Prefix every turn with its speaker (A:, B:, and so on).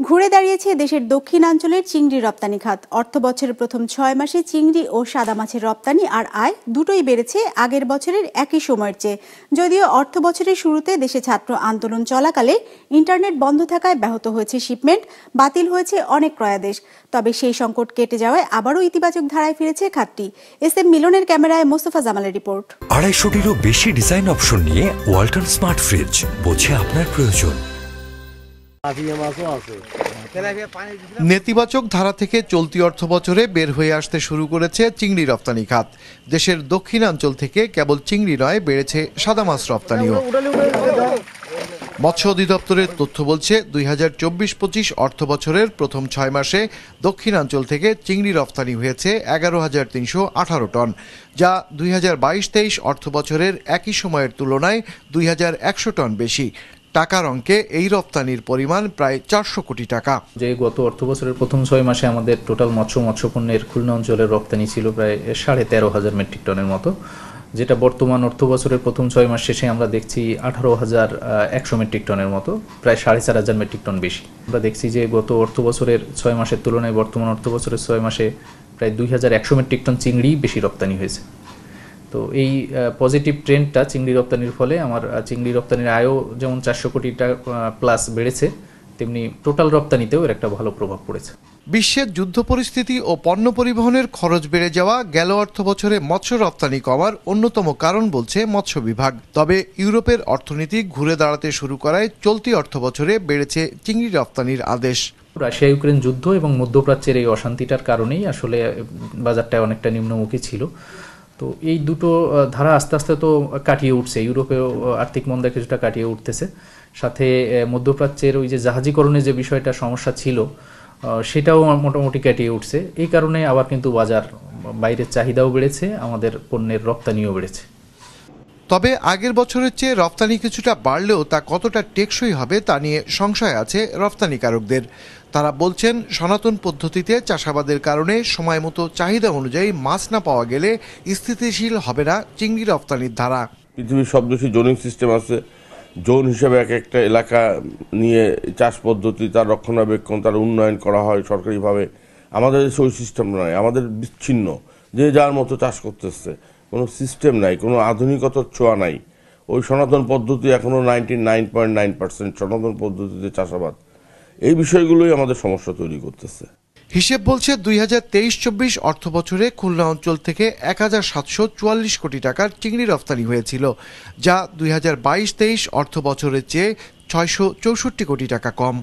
A: ঘুরে দাঁড়িয়েছে দেশের দক্ষিণাঞ্চলের চিংড়ি রপ্তানি খাত। অর্থবছরের প্রথম 6 মাসে চিংড়ি ও সাদা মাছের রপ্তানি আর আয় দুটোই বেড়েছে আগের বছরের একই সময়ের চেয়ে। যদিও অর্থবছরের শুরুতে দেশে ছাত্র আন্দোলন চলাকালে ইন্টারনেট বন্ধ থাকায় ব্যাহত হয়েছে শিপমেন্ট, বাতিল হয়েছে অনেক ক্রয়াদেশ। তবে সেই সংকট কেটে যাওয়ায় আবারও ইতিবাচক ধারায় ফিরেছে খাতটি। SM মিলনের ক্যামেরায় মোস্তফা জামালের রিপোর্ট।
B: 250টিরও বেশি ডিজাইন অপশন নিয়ে ওয়ালটন স্মার্ট ফ্রিজ, বোঝে আপনার প্রয়োজন।
C: নেতিবাচক ধারা থেকে চলতি অর্থবছরে বের হয়ে আসতে শুরু করেছে চিংড়ি রপ্তানি খাত। দেশের দক্ষিণাঞ্চল থেকে কেবল চিংড়ি নয়, বেড়েছে সাদা মাছ রপ্তানিও। মৎস্য অধিদপ্তরের তথ্য বলছে 2024-25 অর্থবছরের প্রথম 6 মাসে দক্ষিণাঞ্চল থেকে চিংড়ি রপ্তানি হয়েছে 11,318 টন, যা 2022-23 অর্থবছরের একই সময়ের তুলনায় 2,100 টন বেশি। টাকার অঙ্কে এই রপ্তানির পরিমাণ প্রায় 400 কোটি টাকা।
D: যে গত অর্থবছরের প্রথম 6 মাসে আমাদের টোটাল মৎস্যপণ্যের খুলনা অঞ্চলের রপ্তানি ছিল প্রায় 13,500 মেট্রিক টনের মতো, যেটা বর্তমান অর্থবছরের প্রথম 6 মাস শেষে আমরা দেখছি 18,100 মেট্রিক টনের মতো, প্রায় 4,500 মেট্রিক টন বেশি। আমরা দেখছি যে গত অর্থবছরের 6 মাসের তুলনায় বর্তমান অর্থবছরের 6 মাসে প্রায় 2,100 মেট্রিক টন চিংড়ি বেশি রপ্তানি হয়েছে। তো এই পজিটিভ ট্রেন্ডটা চিংড়ি রপ্তানির ফলে আমার চিংড়ি রপ্তানির আয়ও যেমন 400 কোটি টাকা প্লাস বেড়েছে, তেমনি টোটাল রপ্তানিতেও এর একটা ভালো প্রভাব পড়েছে।
C: বিশ্বের যুদ্ধ পরিস্থিতি ও পণ্য পরিবহনের খরচ বেড়ে যাওয়া গেল অর্থবছরে মৎস্য রপ্তানি কমার অন্যতম কারণ বলছে মৎস্য বিভাগ। তবে ইউরোপের অর্থনীতি ঘুরে দাঁড়াতে শুরু করায় চলতি অর্থবছরে বেড়েছে চিংড়ি রপ্তানির আদেশ।
D: রাশিয়া ইউক্রেন যুদ্ধ এবং মধ্যপ্রাচ্যের এই অশান্তিটার কারণেই আসলে বাজারটা অনেকটা নিম্নমুখী ছিল। তো এই দুটো ধারা আস্তে আস্তে তো কাটিয়ে উঠছে, ইউরোপেও আর্থিক মন্দা কিছুটা কাটিয়ে উঠতেছে, সাথে মধ্যপ্রাচ্যের ওই যে জাহাজীকরণের যে বিষয়টা সমস্যা ছিল সেটাও মোটামুটি কাটিয়ে উঠছে। এই কারণে আবার কিন্তু বাজার বাইরের চাহিদাও বেড়েছে, আমাদের পণ্যের রপ্তানিও বেড়েছে।
C: তবে আগের বছরের চেয়ে রপ্তানি কিছুটা বাড়লেও তা কতটা টেকসই হবে তা নিয়ে সংশয় আছে রপ্তানিকারকদের। তারা বলছেন, সনাতন পদ্ধতিতে চাষাবাদের কারণে সময় মতো চাহিদা অনুযায়ী মাছ না পাওয়া গেলে স্থিতিশীল হবে না চিংড়ি রপ্তানির ধারা।
E: পৃথিবীর সব দেশে জোনিং সিস্টেম আছে, জোন হিসাবে এক একটা এলাকা নিয়ে চাষ পদ্ধতি, তার রক্ষণাবেক্ষণ, তার উন্নয়ন করা হয় সরকারিভাবে। আমাদের দেশে ওই সিস্টেম নয়, আমাদের বিচ্ছিন্ন, যে যার মতো চাষ করতেছে, কোনো সিস্টেম নাই, কোনো আধুনিকতার ছোঁয়া নাই। ওই সনাতন পদ্ধতি এখনও 99.9% সনাতন পদ্ধতিতে চাষাবাদ। এই বিষয়গুলোই আমাদের সমস্যা তৈরি করতেছে।
C: হিসেব বলছে 2023-24 অর্থবছরে খুলনা অঞ্চল থেকে 1,744 কোটি টাকার চিংড়ি রপ্তানি হয়েছিল, যা 2022-23 অর্থবছরের চেয়ে 664 কোটি টাকা কম।